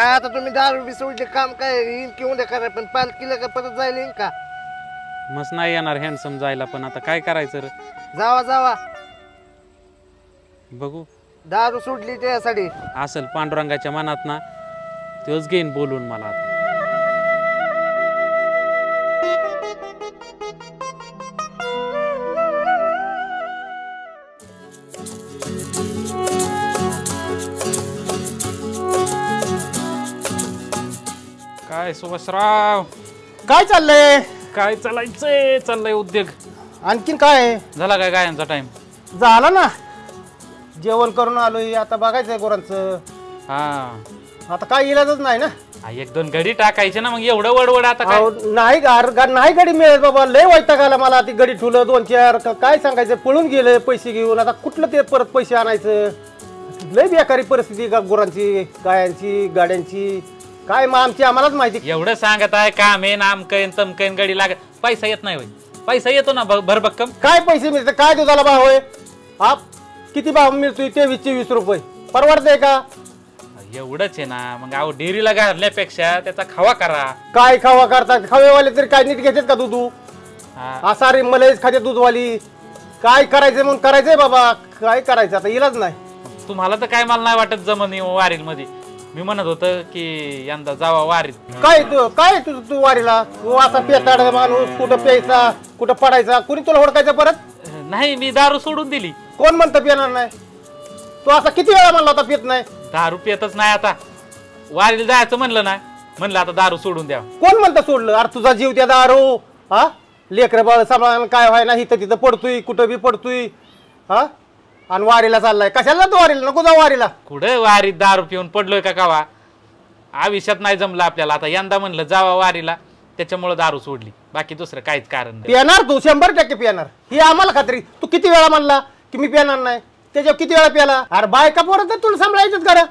काय आता तुम्ही दारू बी सोडले काम काय येईन की उद्या करा पण पालखीला का परत जायला येईन का? मस्त नाही येणार हँडसम जायला पण आता काय करायचं रे जावा जावा बघू दारू सोडली त्यासाठी असेल पांडुरंगाच्या मनात ना तोच घेईन बोलून मला आता काय सुभाषराव काय चाललंय? काय चाललंय उद्योग आणखीन काय झाला काय गायांचा टाइम झाला ना जेवण करून आलोय आता बघायचंय गुरांचं हा आता काय इलाजच नाही ना एक दोन गडी टाकायचे ना मग एवढं वडवड आता काय नाही नाही गडी मिळत बाबा लय वैताग आला मला ती गडी ठुलं 2-4 काय सांगायचं पळून गेलं पैसे घेऊन आता कुठलं ते परत पैसे आणायचं लय बेकारी परिस्थिती गुरांची गायांची गाड्यांची काय मग आमची आम्हालाच माहिती एवढं सांगत आहे काम आहे नामकैन तमकैन गडी लागत पैसा येत नाही होय पैसा येतो ना भरभक्कम काय पैसे मिळते काय दुधाला भाव आहे हा किती भाव मिळतोय 23-20 रुपये परवडतंय का एवढंच आहे ना मग अहो डेअरीला घालण्यापेक्षा त्याचा खवा करा काय खावा करतात खावेवाले तरी काय नीट घेतात का दूध असा रे मलाच खाते दूधवाली काय करायचंय म्हणून करायचंय बाबा काय करायचं आता इलाज नाही तुम्हाला तर काय मला नाही वाटत जमनी वारील मध्ये मी म्हणत होतं की यंदा जावा वारीत काय तू वारीला तू असा पेताड माणूस कुठं प्यायचा कुठं पडायचा कुणी तुला ओळखायचं परत नाही मी दारू सोडून दिली कोण म्हणतं पिणार नाही तू असा किती वेळा म्हणला होता पित नाही दारू पितच नाही आता वारीला जायचं म्हणलं ना म्हणलं आता दारू सोडून द्या कोण म्हणतं सोडलं अरे तुझा जीव त्या दारू हा लेकर बाळ सांभाळ काय व्हाय नाही तर तिथं पडतोय कुठं बी पडतोय हा आणि वारीला चाललाय कशाला तू वारीला नको जाऊ वारीला कुठे वारीत दारू पिऊन पडलोय का कावा आयुष्यात नाही जमलं आपल्याला आता यंदा म्हणलं जावा वारीला त्याच्यामुळे दारू सोडली बाकी दुसरं काहीच कारण नाही पिणार तू 100% पिणार ही आम्हाला खात्री तू किती वेळा म्हणला की मी पिणार नाही त्याच्यावर किती वेळा प्याला अरे बायका पोरं तुला सांभाळायचंच करा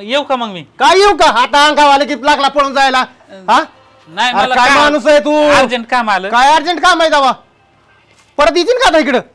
येऊ का मग मी काय येऊ का आता अंगावाले की लागला पळून जायला हा नाही अरे मला काय माणूस आहे तू अर्जंट काम आलं काय अर्जंट काम आहे दावा परत येतील का आता इकडं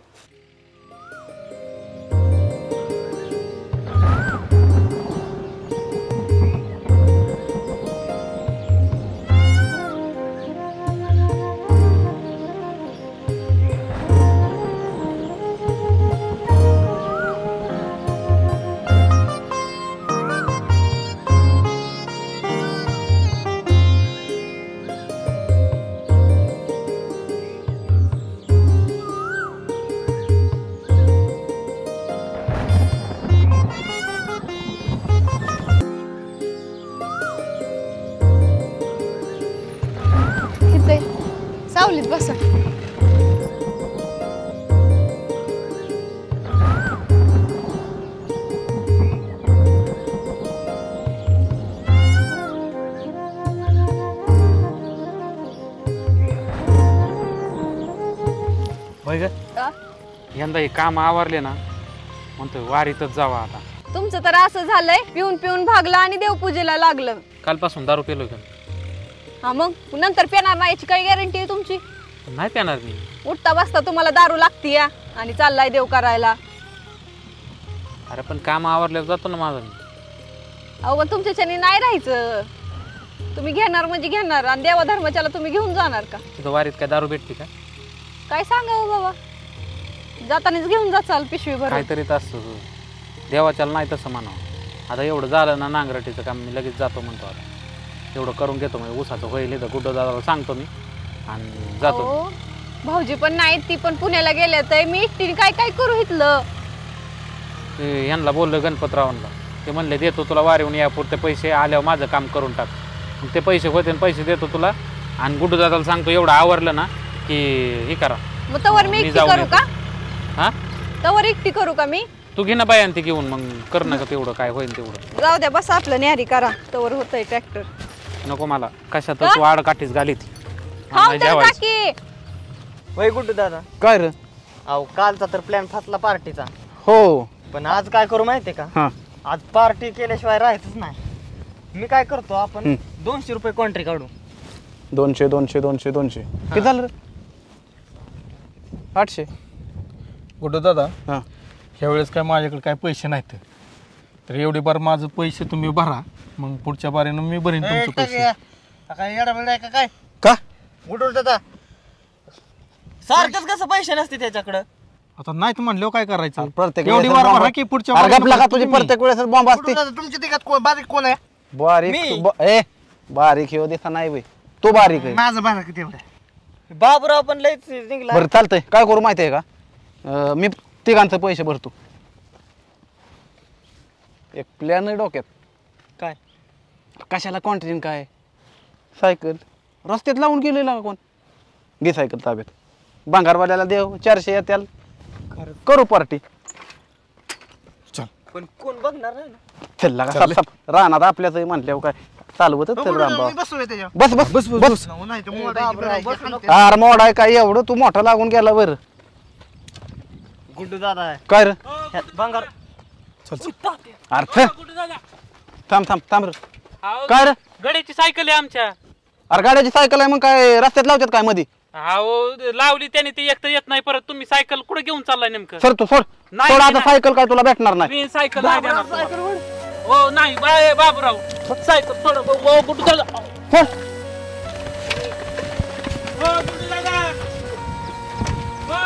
सावलीत बसा यंदा हे काम आवरले ना म्हणतोय वारीतच जावा आता तुमचं तर असं झालंय पिऊन पिऊन भागलं आणि देवपूजेला लागलं कालपासून दारू पेलोय का हा मग नंतर पिणार नाही याची काही गॅरंटी आहे तुमची नाही पेणार मी उठता बसता तुम्हाला दारू लागती या आणि चाललाय देव करायला अरे पण काम आवरल्यावर जातो ना माझं मी अहो पण तुमच्याच्यानी नाही राहायचं तुम्ही घेणार म्हणजे घेणार आणि देवा धर्माच्याला तुम्ही घेऊन जाणार का तिथं वारीत काय दारू भेटते का काय सांगावं बाबा जातानाच घेऊन जाचाल पिशवी भर काहीतरी असतं देवाच्याला नाही तसं म्हणावं आता एवढं झालं ना नांगरटीचं काम मी लगेच जातो म्हणतो आता एवढं करून घेतो म्हणजे उसाचं होईल तर कुठं दादाला सांगतो मी आणि जातो भाऊजी पण नाही ती पण पुण्याला गेल्या तर मी एकटीने काय काय करू इथलं ते ह्यांना बोललं गणपतरावांना ते म्हणले देतो तुला वारीहून यापुरते पैसे आल्यावर माझं काम करून टाक मग ते पैसे होते पैसे देतो तुला आणि गुड्डू दादाला सांगतो एवढं आवरलं ना की हे करा मग तवर मी एकटी करू का हा तवर एकटी करू का मी तू घे ना बाई आणि ते घेऊन मग कर ना का तेवढं काय होईल तेवढं जाऊ द्या बस आपलं न्यारी करा तवर होतंय ट्रॅक्टर नको मला कशातच वाढ काठीच घाली ती वय गुड्डू दादा काय रे अहो कालचा तर प्लॅन फसला पार्टीचा हो पण आज काय करू माहितीये का आज पार्टी केल्याशिवाय राहायचंच नाही मी काय करतो आपण 200 रुपये कॉन्ट्री काढू 200 200 200 200 किती झालं रे 800 गुड्डू दादा हां ह्या वेळेस काय माझ्याकडे काय पैसे नाहीत तर एवढे बार माझं पैसे तुम्ही भरा मग पुढच्या बारीनं मी भरीन तुमचे पैसे. काय येडा का काय का गुडू दादा सारखंच कसं पैसे नसते त्याच्याकडं. आता नाहीत म्हणल्यावर काय करायचं? प्रत्येक एवढी वेळेस वार बॉम्ब- भरा की पुढच्या अरे बारीनं गपला का भरतो तुझी तुम्ही. प्रत्येक वेळेस बॉम्ब असते. गुडू दादा तुमच्या तिघात बारीक कोण आहे? बारीक ए बारीक हे दिसा नाही बे, तो बारीक आहे. माझं बारीक तेवढं. बाबूराव पण लयच निघला. बरं चालतंय, काय करू माहिती आहे का? मी तिघांचं पैसे भरतो. एक प्लॅन आहे डोक्यात. काय कशाला कॉन्ट्रीन काय सायकल रस्त्यात लावून गेलेला का कोण? घे सायकल ताब्यात, भांगारवाल्याला देव 400 येत्याल, करू पार्टी. पण कोण बघणार नाही ना. चल का साप साप राहणार आपल्याच म्हटल्यावर काय चालवत चल रामभाऊ. बसू त्याच्यावर. बस बस बस बस. नाही तर मोडायची बसू नको. अरे मोड आहे काय एवढं, तू मोठा लागून गेला बरं. गुड्डू दादा आहे काय रे ह्यात भांगार. अर्थ थांब थांब थांब रे. काय रे गड्याची सायकल आहे आमच्या. अरे गाड्याची सायकल आहे मग काय रस्त्यात लावतात काय मध्ये? अहो लावली त्याने ती एक तर येत नाही परत. तुम्ही सायकल कुठे घेऊन चाललाय नेमकं? सर तू सोड नाही, सोड आता नाही. सायकल काय तुला भेटणार नाही. मी सायकल नाही देणार तुम्हाला. हो नाही बाबूराव सायकल थोडं गुड्डू दादा. सोड. हो, गुड्डू दादा. हो.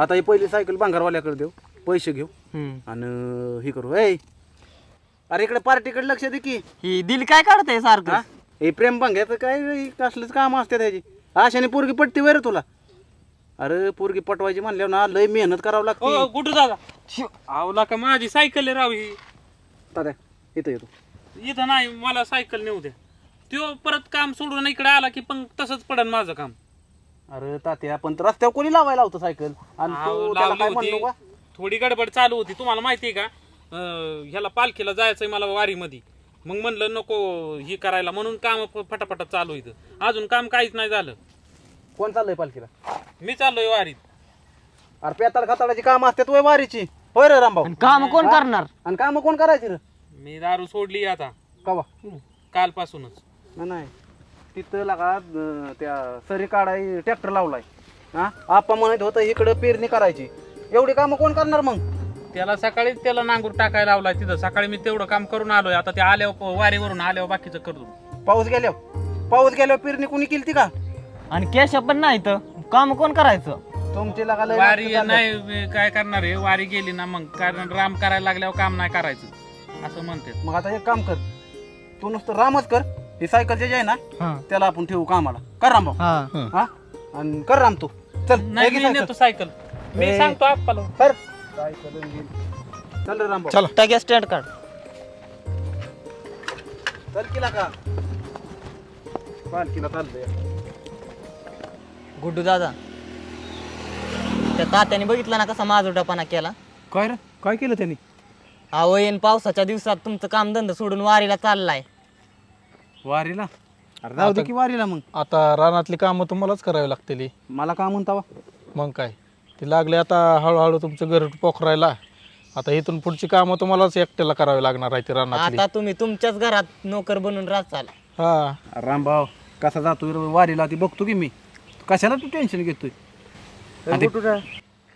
आता ही पहिली सायकल भांगारवाल्याकडे देऊ, पैसे घेऊ आणि हे करू. ए अरे इकडे पार्टीकडे लक्ष दे की. ही दिल काय काढतंय सारखं. हे प्रेम भांग्याचं काय कसलंच काम असते त्याची. आशाने पोरगी पटते वैर तुला. अरे पोरगी पटवायची म्हणल्यावर ना लय मेहनत करावं हो लागते. गुड्डू दादा आवला का माझी सायकल आहे राव ही. दादा इथं येतो. इथं नाही मला सायकल नेऊ द्या. त्यो परत काम सोडून इकडे आला की पण तसंच पडन माझं काम. अरे तात्या पण रस्त्यावर कोणी लावायला होतं सायकल आणि अहो, तू त्याला लावली काय होती. म्हणलो का? थोडी गडबड चालू होती. तुम्हाला माहिती आहे का ह्याला पालखीला जायचंय मला वारीमध्ये. मग म्हणलं नको ही करायला म्हणून काम फटाफट चालू इथं. अजून काम काहीच नाही झालं. कोण चाललंय पालखीला? मी चाललोय वारीत. अरे पेताळ खाताळाची काम असतात वय वारीची. होय रे रामभाऊ. काम कोण करणार? आणि काम कोण करायची रे? मी दारू सोडली आता कवा? कालपासूनच. नाही तिथं लागा त्या सरी काढाय ट्रॅक्टर लावलाय. हा आपा म्हणत होतं इकडं पेरणी करायची. एवढी कामं कोण करणार मग? त्याला सकाळीच त्याला नांगूर टाकायला लावलाय तिथं. सकाळी मी तेवढं काम करून आलोय. आता ते आल्यावर वारीवरून आल्यावर बाकीचं करतो. पाऊस गेल्यावर पेरणी कोणी केली ती का? आणि कॅश पण नाही तर काम कोण करायचं? तुमची लागा लय वारी नाटकं चाललेत. नाही काय करणार आहे. वारी गेली ना मग कारण राम करायला लागल्यावर काम नाही करायचं असं म्हणते. मग आता एक काम कर, तू नुसतं रामच कर. ही सायकल जे आहे ना त्याला आपण ठेवू कामाला. कर रामभाऊ. हा आणि कर राम तू. चल नाही मी नेतो सायकल. मी सांगतो आपल्याला. कर सायकल घेऊन. चल रे रामभाऊ. चला टाक्या स्टँड काढ. चल की लागा. पालखीला चाललंय. गुड्डू दादा त्या तात्याने बघितलं ना कसा माझोटापणा केला. काय रे काय केलं त्यांनी? अहो येईन पावसाच्या दिवसात तुमचं काम धंदा सोडून वारीला चाललाय. वारीला? अरे जाऊ दे की वारीला. मग आता रानातली कामं तुम्हालाच करावी लागतील. मला का म्हणता? मग काय ते लागले आता हळूहळू तुमचं घर पोखरायला. आता इथून पुढची कामं तुम्हालाच एकट्याला करावी लागणार आहे ती रानातली. आता तुम्ही तुमच्याच घरात नोकर बनून राहचाल. हा रामभाऊ कसा जातोय वारीला ती बघतो की मी. कशाला तू टेन्शन घेतोय?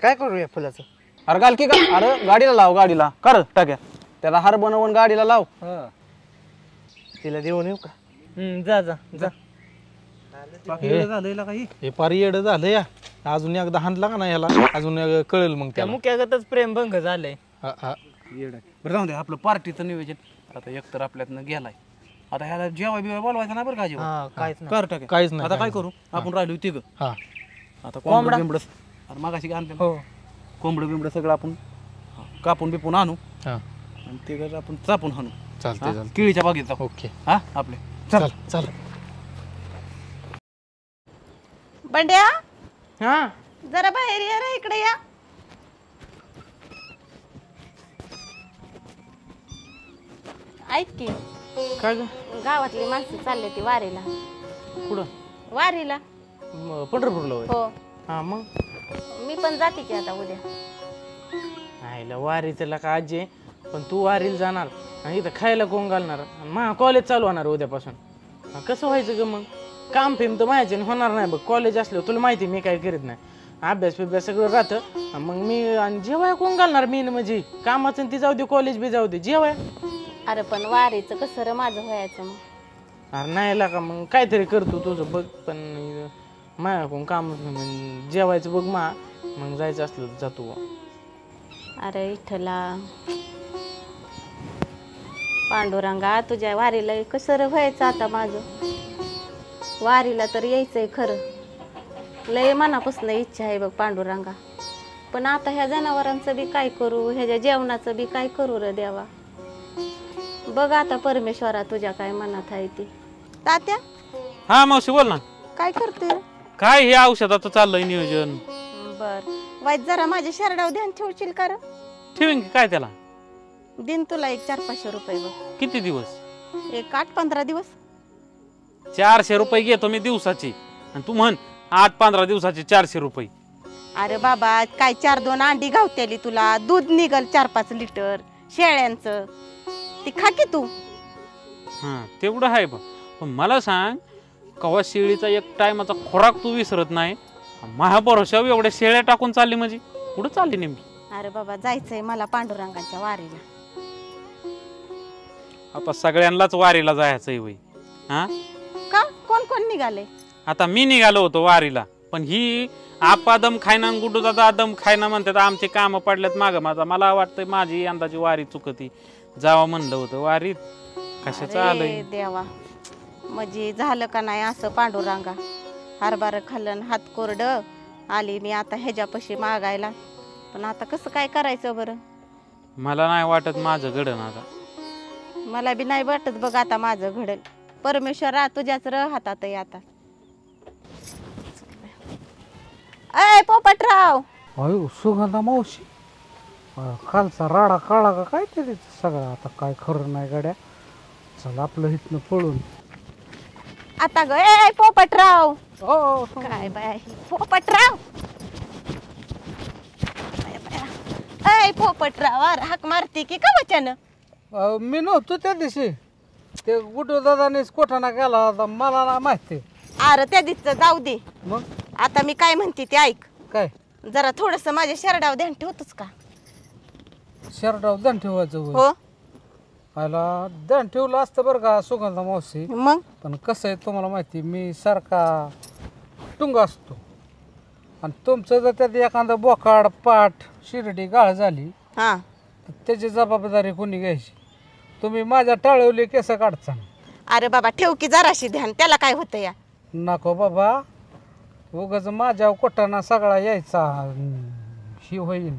काय करूया फुलाचं? अरे घाल की अरे गाडीला लाव, गाडीला कर टाक्या. त्याला हार बनवून गाडीला लाव. तिला देऊन येऊ का? जा जा जा. झालंय काही. हे पारी येडं झालं या. अजून एकदा हाणला का नाही याला अजून कळेल मग त्या त्याला. मुख्यागतच प्रेमभंग झालंय. येड आहे. बरं जाऊ दे आपलं पार्टीचं नियोजन आता एकतर आपल्यातनं गेलाय. आता ह्याला जेवाय बिवाय बोलवायचं नाही बरं का? जेवण हा काहीच नाही. कर टाक्या. काहीच नाही आता काय करू आपण राहिलो तिघ. हा आता कोंबडं बिंबड अरे मागाशी आणलं हो कोंबडं बिंबड सगळं आपण कापून बिपून आणू हा आणि ते आपण चापून आणू. चालते चालते. केळीच्या बागेत जाऊ. ओके हा आपले चल चल. बंड्या हा जरा बाहेर या रे, इकडे या. ऐक की काय ग? गावातली माणसं चालले ती वारीला. कुठं? वारीला पंढरपूरला होय? हो. हा मग मी पण जाते की आता उद्या. आईला वारीचं का आजी आहे, पण तू वारीला जाणार आणि इथं खायला कोण घालणार आणि मा कॉलेज चालू होणार उद्यापासून. कसं व्हायचं ग मग? काम फेम तर माझ्याने होणार नाही बघ. कॉलेज असल्यावर तुला माहिती मी काय करीत नाही. अभ्यास बिभ्यास सगळं राहतं. मग मी आणि जेवाय कोण घालणार? मी म्हणजे कामाचं ती जाऊ दे, कॉलेज बी जाऊ दे, जेवाय अरे पण वारीचं कसं रे माझं व्हायचं मग? अरे नाही का मग काहीतरी करतो तुझं बघ, पण माया कोण कामच नाही. मग जेवायचं बघ मग जायचं असलं तर जातो बुवा. अरे विठ्ठला पांडुरंगा, तुझ्या वारीला कसं रे व्हायचं आता माझं? वारीला तर यायचंय खरं, लय मनापासून इच्छा आहे बघ पांडुरंगा. पण आता ह्या जनावरांचं बी काय करू, ह्याच्या जेवणाचं बी काय करू रे देवा? बघ आता परमेश्वरा तुझ्या काय मनात आहे ती. तात्या हा मावशी बोल ना. काय करते? काय हे औषधाचं चाललंय नियोजन? बर वाईट जरा माझ्या शरडाव ध्यान ठेवशील का रे? ठेवीन की काय त्याला. दिन तुला एक 400-500 रुपये बघ. किती दिवस? एक 8-15 दिवस. 400 रुपये घेतो मी दिवसाची, आणि तू म्हण 8-15 दिवसाचे 400 रुपये. अरे बाबा काय 4-2 अंडी गावत्याली तुला, दूध निघल 4-5 लिटर शेळ्यांचं, ती खा की तू. हा तेवढं आहे बघ. पण मला सांग, कवा शेळीचा एक टायमाचा खोराक तू विसरत नाही? महाभरोशावर एवढ्या शेळ्या टाकून चालली म्हणजे कुठं चालली नेमकी? अरे बाबा जायचंय मला पांडुरंगाच्या वारीला. आता सगळ्यांनाच वारीला जायचंय वय. हा का कोण कोण निघाले? आता मी निघालो होतो वारीला, पण ही आपा दम खायना गुड्डू दादा दम खायना म्हणतात. आमचे काम पडल्यात माग माझा. मला वाटतंय माझी यंदाची वारी चुकती. जावा म्हणलं होतं वारीत, कशाचं आलंय? अरे देवा, म्हणजे झालं का नाही असं पांडुरंगा? हरभरा खाल्लं हात कोरड आली मी आता ह्याच्यापाशी मागायला, पण आता कसं काय करायचं बरं? मला नाही वाटत माझं घडण आता. मला बी नाही वाटत बघ आता माझं घडेल. परमेश्वरा तुझ्याच हातात आहे आता. अय पोपटराव, अयो सुगंधा मावशी, खालचा राडा काळा का काय तरी सगळा. आता काय खरं नाही गाड्या. चल आपलं इथनं पळून. आता ग ए पोपटराव. हो काय बाय पोपटराव. अय पोपटराव, अरे हाक मारते की का वचन? मी नव्हतो त्या दिवशी. ते गुड्डू दादानेच कोठाना केला होता, मला ना माहिती. अरे त्या दिवस जाऊ दे. मग आता मी काय म्हणते ते ऐक. काय? जरा थोडस माझ्या शरडाव ध्यान ठेवतोच का? शर्टावर दण ठेवायचं होय. हो आला दण ठेवलं असतं बरं का सुगंधा मावशी. मग पण कसं आहे तुम्हाला माहिती, मी सारखा टुंग असतो. आणि तुमचं जर त्यात एखादा बोकाड पाठ शिर्डी गाळ झाली हा तर त्याची जबाबदारी कोणी घ्यायची? तुम्ही माझ्या टाळवली केस काढता. अरे बाबा ठेव की जराशी ध्यान, त्याला काय होतं या? नको बाबा, उगाच माझ्या कोटाना सगळा यायचा ही होईल.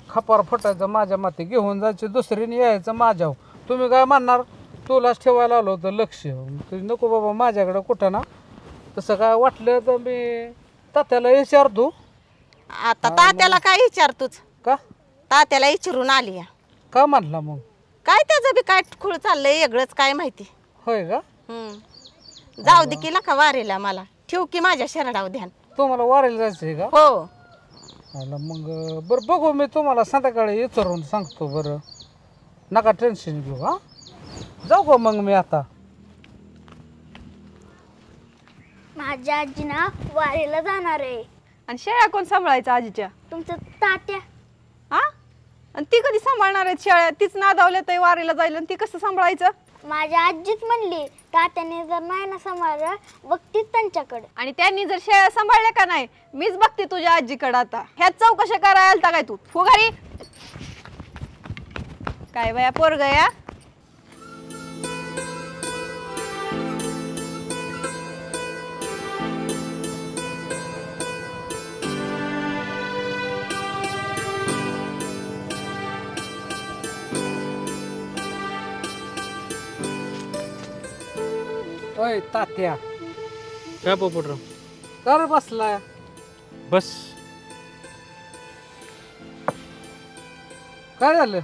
खपार फुटायचं माझ्या माते, घेऊन जायचे दुसरीने यायचं माझ्यावर. तुम्ही काय म्हणणार, तुलाच ठेवायला आलो होतं लक्ष. नको बाबा माझ्याकडं कुठं ना. तसं काय वाटलं तर मी तात्याला विचारतो. आता तात्याला काय विचारतोच? का तात्याला विचारून आली या. का म्हणला मग? काय त्याचं बी काय खुळ चाललंय वेगळंच काय माहिती. होय का? जाऊ दे की का वारीला मला ठेव की माझ्या शरणाव ध्यान. तुम्हाला वारायला जायचं आहे का? हो आला मग बरं बघू, मी तुम्हाला संध्याकाळी विचारून सांगतो. बरं नका टेन्शन घेऊ. हा जाऊ का मग मी आता? माझ्या आजी ना वारीला जाणार आहे. आणि शेळ्या कोण सांभाळायचं आजीच्या? तुमचं तात्या. हा आणि ती कधी सांभाळणार आहेत शेळ्या? तीच नादावल्या तर वारीला जायला, आणि ती कसं सांभाळायचं? माझ्या आजीच म्हणली तात्याने जर नाही ना सांभाळलं बघतीच त्यांच्याकडे. आणि त्यांनी जर शेळ्या सांभाळल्या का नाही, मीच बघते तुझ्या आजीकडे. आता ह्याच चौकशा करायला आलता काय तू? फुगारी काय बाया पोरग या. होय तात्या, काय पोपटराव? कर बसलाय. बस काय झालं?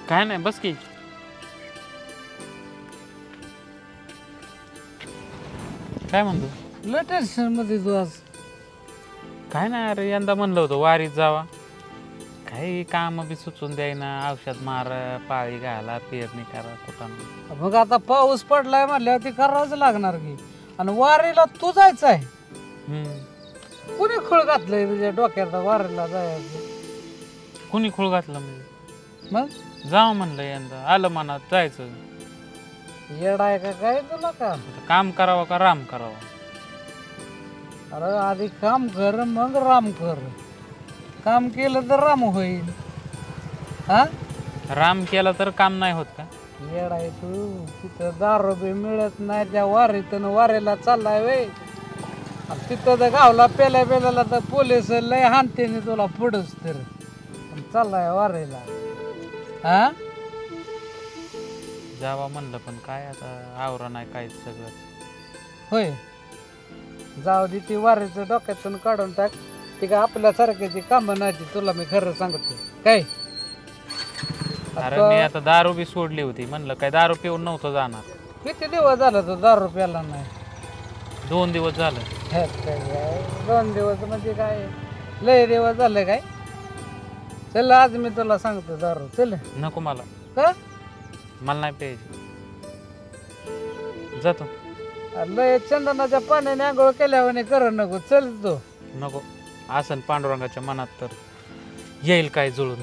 काय नाही, बस की. काय म्हणतो? लय टेन्शन मध्ये तू आज. काय नाही अरे, यंदा म्हणलं होतं वारीत जावा. काही काम बी सुचून द्यायना. औषध मार, पाळी घाला, पेरणी करा, कुठं. मग आता पाऊस पडलाय म्हणल्यावर ती करावंच लागणार की. आणि वारीला तू जायचं आहे. कुणी खुळ घातलंय तुझ्या डोक्यात वारीला जायचं? कुणी खूळ घातलं म्हणजे? मग जाऊ म्हणलं यंदा आलं मनात जायचं. येडा आहे का काय तुला का? आता काम करावं का राम करावं? अरे आधी काम कर मग राम कर. काम केलं तर राम होईल. हा राम केला तर काम नाही होत का? येडा आहे तू. तिथं दारू बी मिळत नाही त्या वारीतून वारेला चाललाय वे. तिथं तर गावला पेल्या पेल्याला तर पोलीस लय हानते तुला पुढच तर चाललाय वारेला. हा जावा म्हणलं पण काय आता आवरा नाही काय सगळं. होय जाऊ दे ती वारीचं डोक्यातून काढून टाक. ती का आपल्यासारख्याची कामं नाही तुला मी खरं सांगतो काय. अरे मी आता दारू बी सोडली होती म्हणलं काय दारू पिऊन नव्हतं जाणार. किती दिवस झालं तो दारू प्याला नाही? 2 दिवस झालं. हे काय 2 दिवस म्हणजे काय लय दिवस झाले काय. चल आज मी तुला सांगतो दारू. चल नको मला. का मला नाही प्यायची. जातो. लय चंदनाच्या पाण्याने आंघोळ केल्यावर कर नको. चल तो नको आसन पांडुरंगाच्या मनात तर येईल काय जुळून.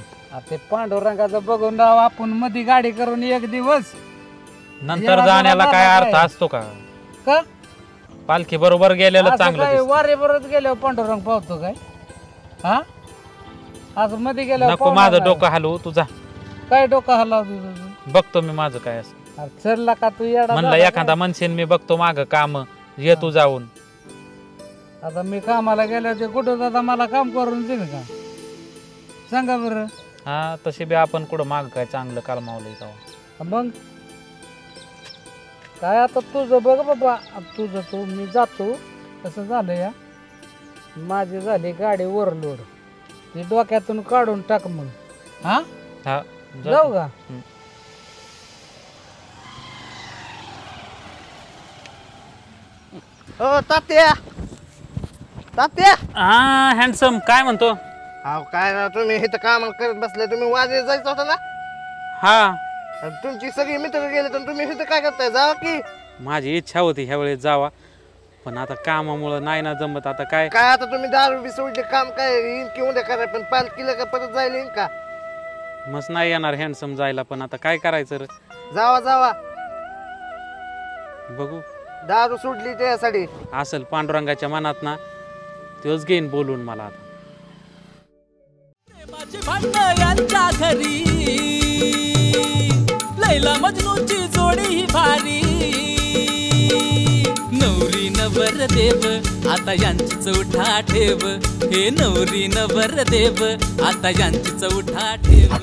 ते पांडुरंगाचं बघून राव आपण मध्ये गाडी करून एक दिवस नंतर जाण्याला काय अर्थ असतो का? का पालखी बरोबर गेलेलं चांगलं काय दिसतं. वारे बरोबर गेल्यावर पांडुरंग पावतो काय? हा आज मध्ये गेल्यावर नको माझं डोकं हलवू तुझा. काय डोकं हलावतो तुझं? बघतो मी माझं काय असं. चरला का तू येडा म्हणलं झाला एखादा मनसेन मी बघतो माग काम ये तू जाऊन. काय? आता मी कामाला गेल्यावर ते कुठं दादा मला काम करून देईल का? सांगा बरं. हा तसे बी आपण कुठं माग काय चांगलं कालमावलंय तेव्हा. मग काय आता तुझं बघ बाबा. तुझं तू मी जातो. कसं झालं या माझी झाली गाडी ओव्हरलोड. ती डोक्यातून काढून टाक मग. हा हा जाऊ का? हो तात्या तात्या. हा हँडसम काय म्हणतो? अहो काय ना तुम्ही इथं कामाला करत बसले. तुम्ही वाजे जायचं होतं ना. हा आणि तुमची सगळी मित्र गेले तर तुम्ही इथं काय करताय? जावा की. माझी इच्छा होती ह्या वेळेस जावा पण आता कामामुळं नाही ना जमत. आता काय काय आता तुम्ही दारू बी सोडले काम काय येईन की उद्या कराय पण पालखीला का परत जायला येईन का? मस्त नाही येणार हँडसम जायला पण आता काय करायचं रे. जावा जावा. बघू दारू सोडली त्यासाठी. असल पांडुरंगाच्या मनात ना तोच घेईन बोलून मला. आता प्रेमाचे भांडण यांच्या घरी लैला मजनूची जोडी ही भारी. नवरी नवर देव आता यांची चौठा ठेव. हे नवरी नवर देव आता यांची चौठा ठेव.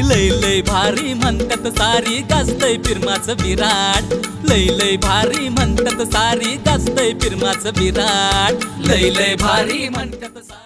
लय लय भारी म्हणतात सारी गाजतय फिरमाचं विराट. लय लय भारी म्हणतात सारी गाजतय फिरमाचं विराट. लय लय भारी म्हणतात सारी.